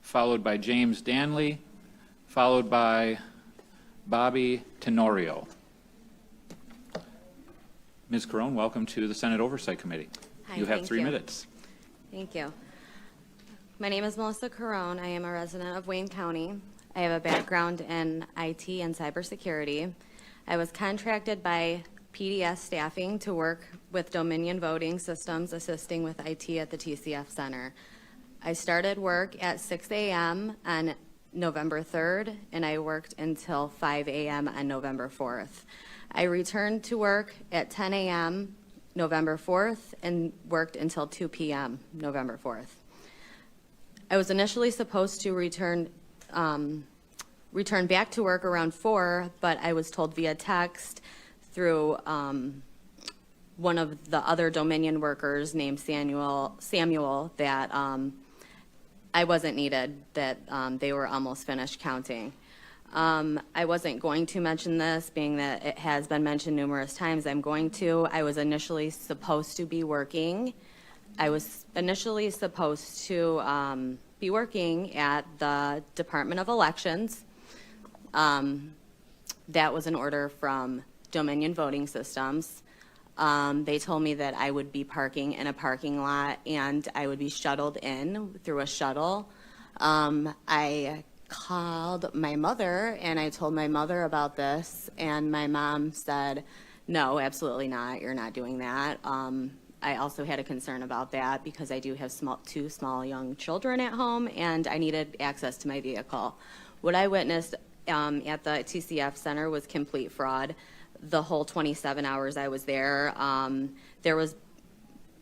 followed by James Danley, followed by Bobby Tenorio. Ms. Carone, welcome to the Senate Oversight Committee. Hi, You have thank 3 you. minutes. Thank you. My name is Melissa Carone. I am a resident of Wayne County. I have a background in IT and cybersecurity. I was contracted by PDS staffing to work with Dominion Voting Systems, assisting with IT at the TCF Center. I started work at 6 a.m. on November 3rd, and I worked until 5 a.m. on November 4th. I returned to work at 10 a.m. November 4th and worked until 2 p.m. November 4th. I was initially supposed to return back to work around 4, but I was told via text through one of the other Dominion workers named Samuel that I wasn't needed, that they were almost finished counting. I wasn't going to mention this, being that it has been mentioned numerous times. I'm going to. I was initially supposed to be working. I was initially supposed to be working at the Department of Elections. That was an order from Dominion Voting Systems. They told me that I would be parking in a parking lot and I would be shuttled in through a shuttle. I called my mother and I told my mother about this, and my mom said, no, absolutely not, you're not doing that. I also had a concern about that because I do have two small young children at home and I needed access to my vehicle. What I witnessed at the TCF Center was complete fraud. The whole 27 hours I was there, there was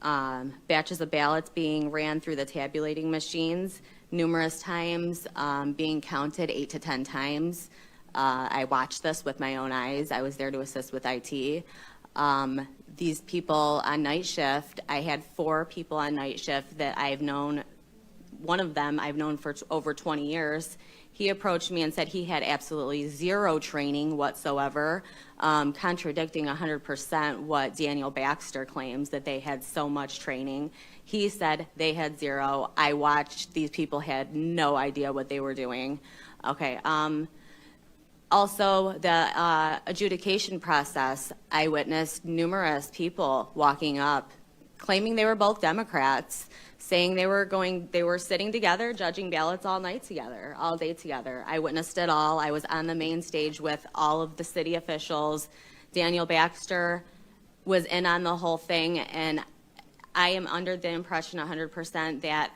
batches of ballots being ran through the tabulating machines numerous times, being counted 8 to 10 times. I watched this with my own eyes. I was there to assist with IT. These people on night shift, I had 4 people on night shift that I've known. One of them I've known for over 20 years. He approached me and said he had absolutely 0 training whatsoever, contradicting 100% what Daniel Baxter claims, that they had so much training. He said they had 0. I watched. These people had no idea what they were doing. Okay. Also, the adjudication process, I witnessed numerous people walking up, claiming they were both Democrats, saying they were sitting together, judging ballots all night together, all day together. I witnessed it all. I was on the main stage with all of the city officials. Daniel Baxter was in on the whole thing, and I am under the impression 100% that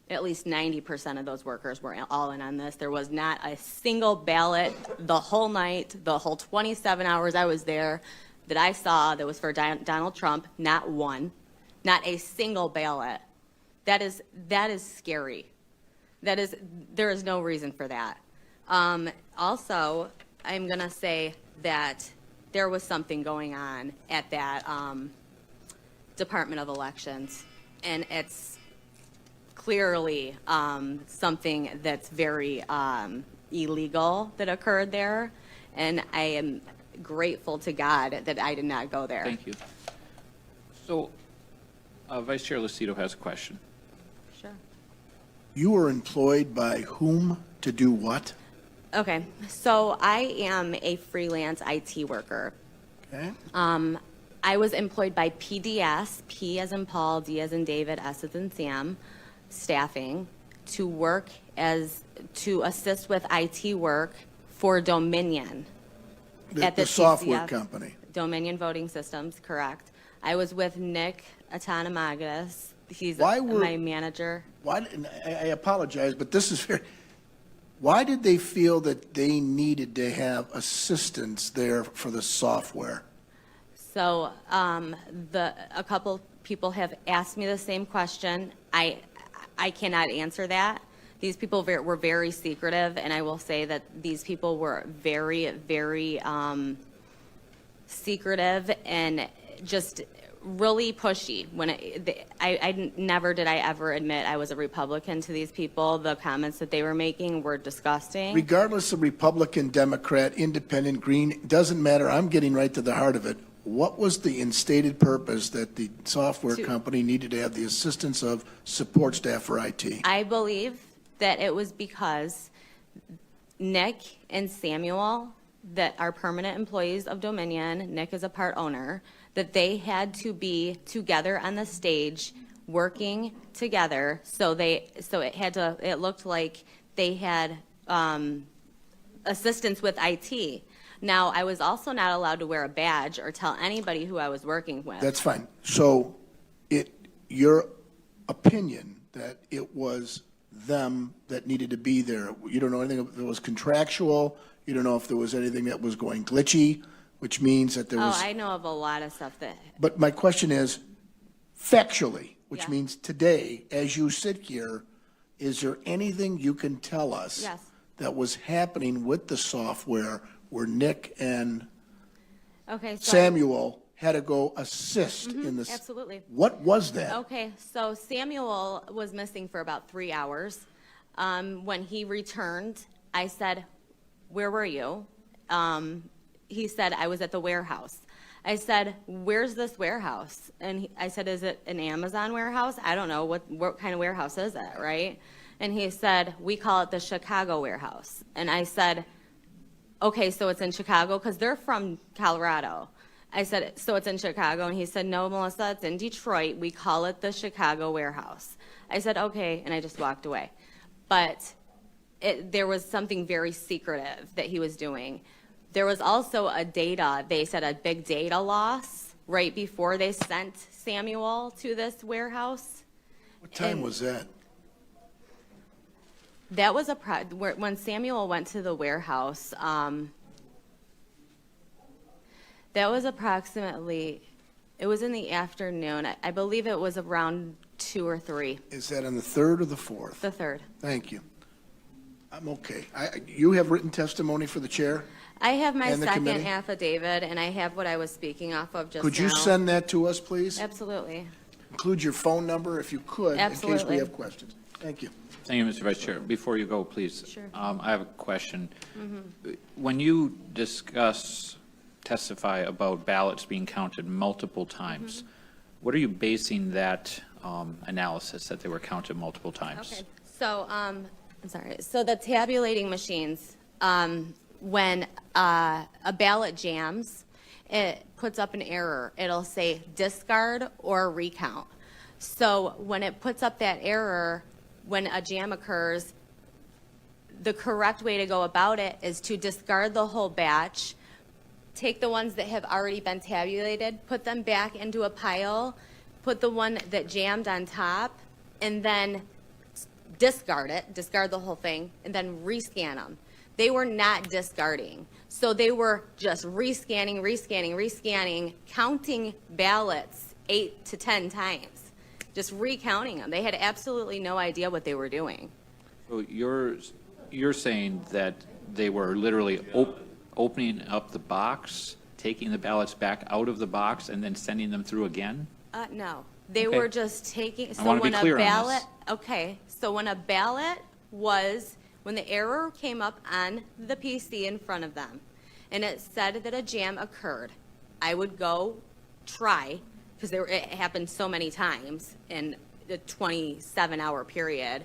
at least 90% of those workers were all in on this. There was not a single ballot the whole night, the whole 27 hours I was there, that I saw that was for Donald Trump. Not one, not a single ballot. That is scary. There is no reason for that. Also, I'm gonna say that there was something going on at that Department of Elections, and it's clearly something that's very illegal that occurred there, and I am grateful to God that I did not go there. Thank you. So, Vice Chair Lucido has a question. Sure. You were employed by whom to do what? Okay, so I am a freelance IT worker. Okay. I was employed by PDS, P as in Paul, D as in David, S as in Sam, staffing, to assist with IT work for Dominion. At The the software TCF. company. Dominion Voting Systems, correct. I was with Nick Atanamagis. He's Why were- my manager. I apologize, but this is very, why did they feel that they needed to have assistance there for the software? So a couple people have asked me the same question. I cannot answer that. These people were very secretive, and I will say that these people were very, very secretive and just really pushy. Never did I ever admit I was a Republican to these people. The comments that they were making were disgusting. Regardless of Republican, Democrat, Independent, Green, doesn't matter. I'm getting right to the heart of it. What was the instated purpose that the software company needed to have the assistance of support staff for IT? I believe that it was because Nick and Samuel, that are permanent employees of Dominion, Nick is a part owner, that they had to be together on the stage, working together, so it looked like they had assistance with IT. Now, I was also not allowed to wear a badge or tell anybody who I was working with. That's fine. So your opinion that it was them that needed to be there, you don't know anything if it was contractual, you don't know if there was anything that was going glitchy, which means that there was. Oh, I know of a lot of stuff that, But my question is, factually, which Yeah. means today, as you sit here, is there anything you can tell us Yes. that was happening with the software where Nick and okay, so. Samuel had to go assist in this? Absolutely. What was that? Okay, so Samuel was missing for about 3 hours. When he returned, I said, "Where were you?" He said, "I was at the warehouse." I said, "Where's this warehouse?" And I said, "Is it an Amazon warehouse? I don't know. What kind of warehouse is it, right?" And he said, "We call it the Chicago warehouse." And I said, "Okay, so it's in Chicago?" Because they're from Colorado. I said, "So it's in Chicago?" And he said, "No, Melissa, it's in Detroit. We call it the Chicago warehouse." I said, "Okay," and I just walked away. But there was something very secretive that he was doing. There was also they said a big data loss right before they sent Samuel to this warehouse. What time And- was that? That was when Samuel went to the warehouse, that was approximately, it was in the afternoon. I believe it was around 2 or 3, Is that on the 3rd or the 4th? the 3rd. Thank you. I'm okay. You have written testimony for the chair? I have my And the second committee? affidavit, and I have what I was speaking off of just now. Could you send that to us, please? Absolutely. Include your phone number if you could, in case we Absolutely. have questions. Thank you. Thank you, Mr. Vice Chair. Before you go, please. Sure. I have a question. When you testify about ballots being counted multiple times, what are you basing that analysis that they were counted multiple times? Okay, so, I'm sorry, so the tabulating machines, when a ballot jams, it puts up an error. It'll say discard or recount. So when it puts up that error, when a jam occurs, the correct way to go about it is to discard the whole batch, take the ones that have already been tabulated, put them back into a pile, put the one that jammed on top, and then discard the whole thing, and then rescan them. They were not discarding. So they were just rescanning, counting ballots 8 to 10 times, just recounting them. They had absolutely no idea what they were doing. So you're saying that they were literally opening up the box, taking the ballots back out of the box, and then sending them through again? No, they Okay. were just taking, I so wanna be when a clear on this. ballot, okay, so when a ballot was, when the error came up on the PC in front of them, and it said that a jam occurred, I would go try, because it happened so many times in the 27-hour period.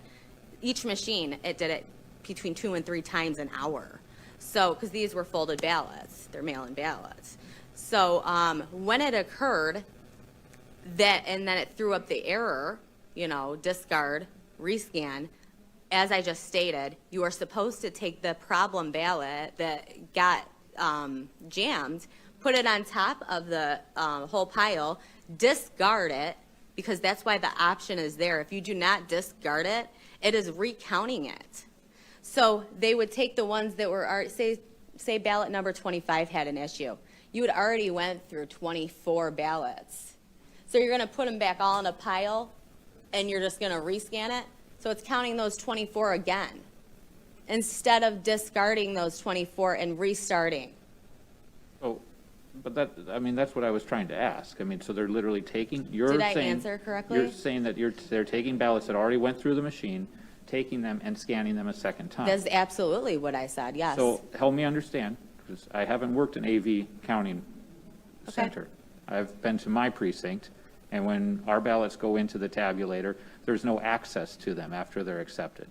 Each machine, it did it between 2 and 3 times an hour. So, because these were folded ballots, they're mail-in ballots. So when it occurred, and then it threw up the error, discard, rescan. As I just stated, you are supposed to take the problem ballot that got jammed, put it on top of the whole pile, discard it, because that's why the option is there. If you do not discard it, it is recounting it. So they would take the ones that were, say ballot number 25 had an issue. You had already went through 24 ballots. So you're going to put them back all in a pile, and you're just going to rescan it? So it's counting those 24 again, instead of discarding those 24 and restarting. Oh, but that's what I was trying to ask. So they're literally taking, Did I answer correctly? You're saying that they're taking ballots that already went through the machine, taking them and scanning them a second time. That's absolutely what I said, yes. So help me understand, because I haven't worked in AV counting Okay. center. I've been to my precinct, and when our ballots go into the tabulator, there's no access to them after they're accepted.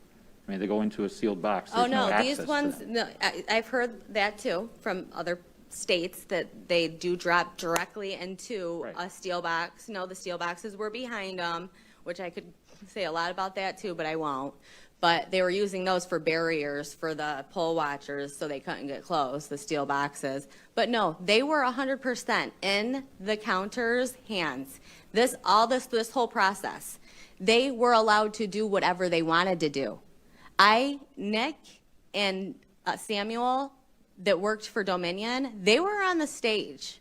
I mean, they go into a sealed box. Oh, There's no no, access these to ones, them. no, I've heard that too from other states that they do drop directly into Right. a steel box. No, the steel boxes were behind them, which I could say a lot about that too, but I won't. But they were using those for barriers for the poll watchers so they couldn't get close, the steel boxes. But no, they were 100% in the counter's hands. This whole process, they were allowed to do whatever they wanted to do. Nick and Samuel that worked for Dominion, they were on the stage.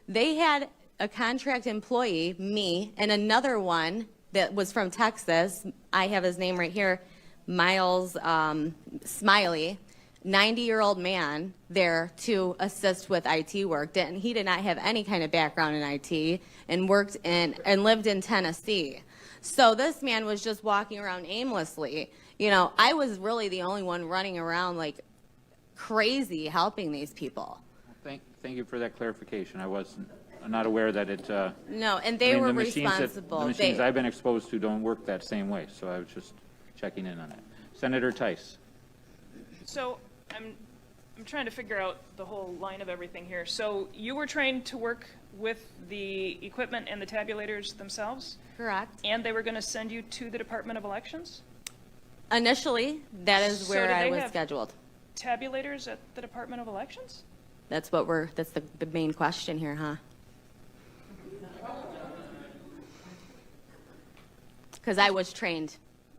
They had a contract employee, me, and another one that was from Texas. I have his name right here, Miles Smiley, 90-year-old man there to assist with IT work. He did not have any kind of background in IT and worked in and lived in Tennessee. So this man was just walking around aimlessly. You know, I was really the only one running around like crazy helping these people. Thank you for that clarification. I'm not aware that it, No, and I they mean, were the machines responsible. The machines I've been exposed to don't work that same way, so I was just checking in on that. Senator Tice. So I'm trying to figure out the whole line of everything here. So you were trained to work with the equipment and the tabulators themselves, Correct. and they were going to send you to the Department of Elections? Initially, that is So where did I they was have- scheduled. Tabulators at the Department of Elections? That's the main question here, huh? Because I was trained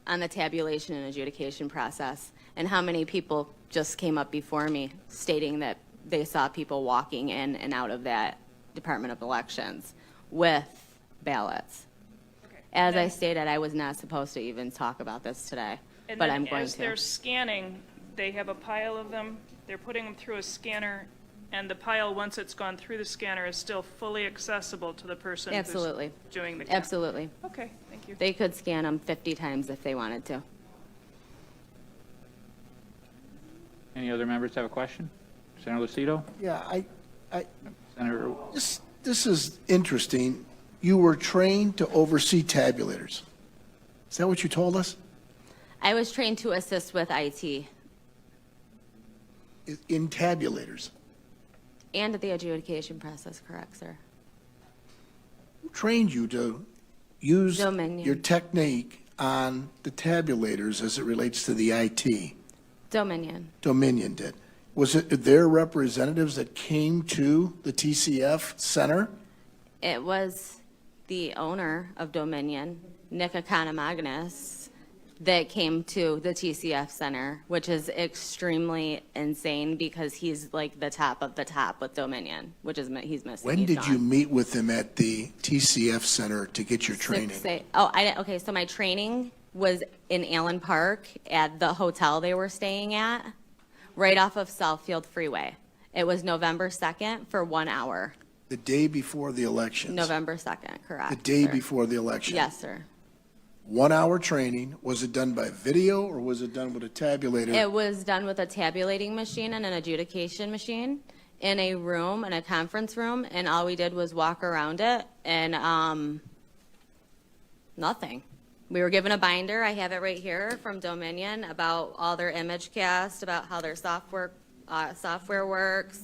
on the tabulation and adjudication process, and how many people just came up before me stating that they saw people walking in and out of that Department of Elections with ballots. Okay. As I And stated, I was not supposed to even talk about this today, then- but and I'm then going as they're to. scanning, they have a pile of them, they're putting them through a scanner, and the pile, once it's gone through the scanner, is still fully accessible to the person who's Absolutely. doing the count? Absolutely. Okay, thank you. They could scan them 50 times if they wanted to. Any other members have a question? Senator Lucido? Yeah, Senator, this is interesting. You were trained to oversee tabulators. Is that what you told us? I was trained to assist with IT In tabulators? and the adjudication process, correct, sir? Who trained you to use Dominion. your technique on the tabulators as it relates to the IT? Dominion. Dominion did. Was it their representatives that came to the TCF Center? It was the owner of Dominion, Nick Economagnes, that came to the TCF Center, which is extremely insane because he's like the top of the top with Dominion, which is he's missing. When He's did you gone. meet with them at the TCF Center to get your training? Okay, so my training was in Allen Park at the hotel they were staying at, right off of Southfield Freeway. It was November 2nd for 1 hour. The day before the elections? November 2nd, correct. The day sir. before the election? Yes, sir. 1 hour training. Was it done by video or was it done with a tabulator? It was done with a tabulating machine and an adjudication machine in a room, in a conference room, and all we did was walk around it and nothing. We were given a binder, I have it right here, from Dominion about all their image cast, about how their software works.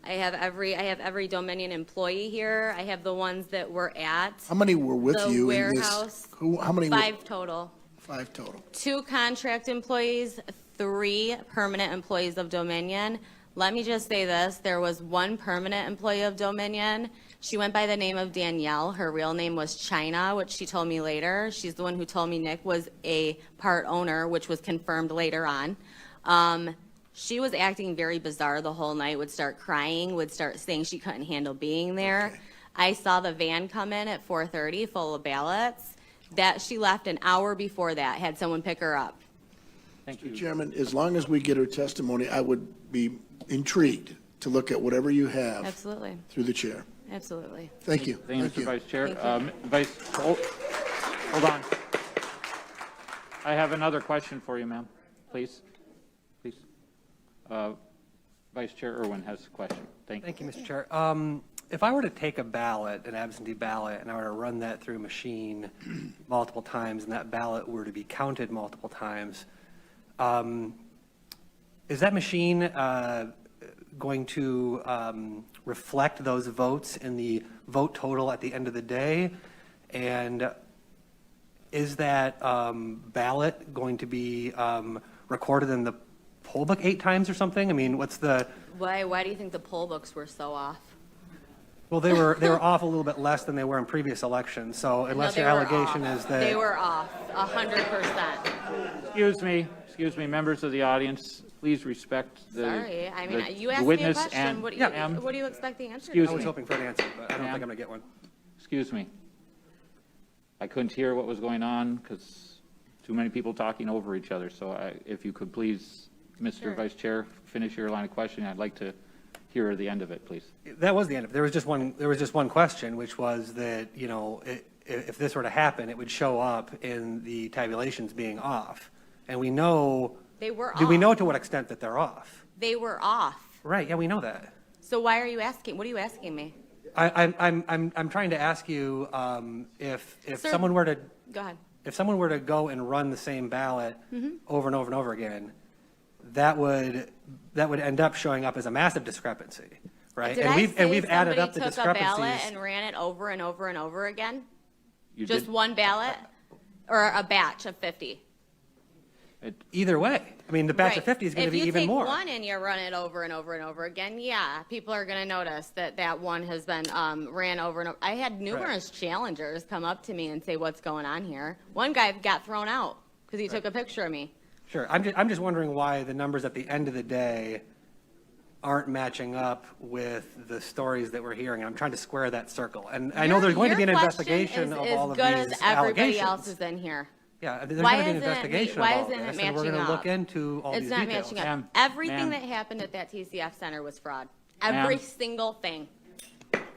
I have every Dominion employee here. I have the ones that were at How many were with the you in this? warehouse. How many? 5 total. 5 total. 2 contract employees, 3 permanent employees of Dominion. Let me just say this, there was 1 permanent employee of Dominion. She went by the name of Danielle. Her real name was China, which she told me later. She's the one who told me Nick was a part owner, which was confirmed later on. She was acting very bizarre the whole night, would start crying, would start saying she couldn't handle being there. Okay. I saw the van come in at 4:30 full of ballots. That she left an hour before that, had someone pick her up. thank you. Chairman, as long as we get her testimony, I would be intrigued to look at whatever you have Absolutely, through the chair. absolutely. Thank you. Thank you, Thank Mr. you. Vice Chair. Thank Hold on. I have another question for you, ma'am. Please. Please. Vice Chair Irwin has a question. Thank you. Thank you, Mr. Chair. If I were to take a ballot, an absentee ballot, and I were to run that through a machine multiple times, and that ballot were to be counted multiple times, Is that machine going to reflect those votes in the vote total at the end of the day? And is that ballot going to be recorded in the poll book 8 times or something? I mean, what's the, Why do you think the poll books were so off? well, they were off a little bit less than they were in previous elections. So unless No, your they were allegation off. is that. They were off, 100%. Excuse me, members of the audience, please respect the. Sorry, I mean, the- you the asked me a witness question. and- What do Ma'am, you expect the answer to Excuse I be? was hoping for an answer, but I don't think I'm going to get one. Excuse me. I couldn't hear what was going on because too many people talking over each other. So if you could please, Mr. Sure. Vice Chair, finish your line of questioning. I'd like to hear the end of it, please. That was the end of it. There was just one question, which was that, you know, if this were to happen, it would show up in the tabulations being off. And we know. They were Do we off. know to what extent that they're off? They were off. Right, yeah, we know that. So why are you asking? What are you asking me? I'm trying to ask you, if Sir, someone were to, Go ahead. if someone were to go and run the same ballot Mm-hmm. over and over and over again, that would end up showing up as a massive discrepancy, right? Did And I we've say added up somebody the took a ballot discrepancies. and ran it over and over and over again? You Just did- one ballot? Or a batch of 50? Either way, I mean, the batch of Right. 50 is going to be even more. If you take one and you run it over and over and over again, yeah, people are going to notice that that one has been ran over and over. I had numerous challengers come up to me and say, what's going on here? One guy got thrown out because he took a picture of me. Sure, I'm just wondering why the numbers at the end of the day aren't matching up with the stories that we're hearing. I'm trying to square that circle. And I know there's going to be an Your question investigation is of as all of good these as everybody allegations. else's in here. Yeah, there's Why going to be an isn't it investigation why of all isn't it this, and we're matching going to look up? into all It's these not details. matching up. Ma'am, Everything ma'am. that happened at that TCF center was fraud. Ma'am. Every single thing.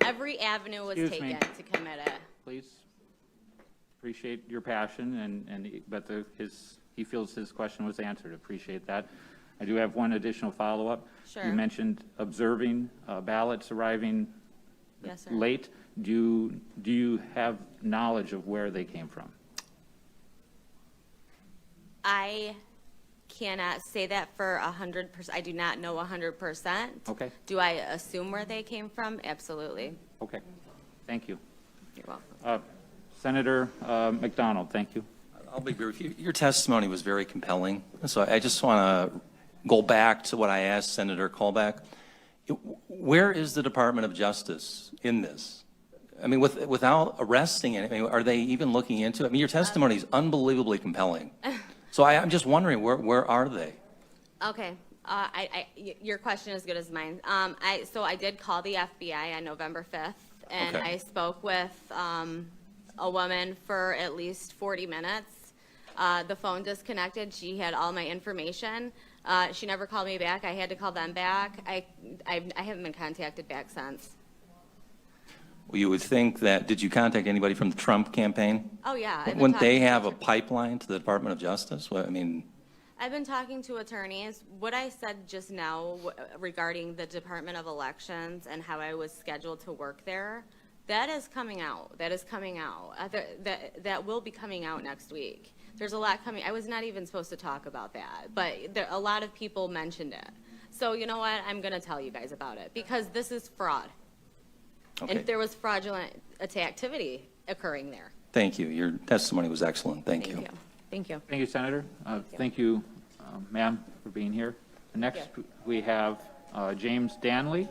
Every avenue was Excuse me. taken to commit it. Please. Appreciate your passion but he feels his question was answered. Appreciate that. I do have one additional follow-up. Sure. You mentioned observing ballots arriving Yes, sir. late. Do you have knowledge of where they came from? I cannot say that for 100%. I do not know 100%. Okay. Do I assume where they came from? Absolutely. Okay. Thank you. You're welcome. Senator McDonald, thank you. I'll be brief. Your testimony was very compelling. So I just want to go back to what I asked Senator Colbeck. Where is the Department of Justice in this? I mean, without arresting it, I mean, are they even looking into it? I mean, your testimony is unbelievably compelling. So I'm just wondering, where are they? Okay. Your question is as good as mine. So I did call the FBI on November 5th, and Okay. I spoke with a woman for at least 40 minutes. The phone disconnected. She had all my information. She never called me back. I had to call them back. I haven't been contacted back since. Well, you would think that, did you contact anybody from the Trump campaign? Oh, yeah. I've been Wouldn't they talking to have a attorneys. pipeline to the Department of Justice? Well, I mean, I've been talking to attorneys. What I said just now regarding the Department of Elections and how I was scheduled to work there, that is coming out. That is coming out. That will be coming out next week. There's a lot coming. I was not even supposed to talk about that, but a lot of people mentioned it. So you know what? I'm going to tell you guys about it because this is fraud. okay. And there was fraudulent activity occurring there. Thank you. Your testimony was excellent. Thank you. Thank you. Thank you, Senator. Thank you, ma'am, for being here. Next, we have James Danley.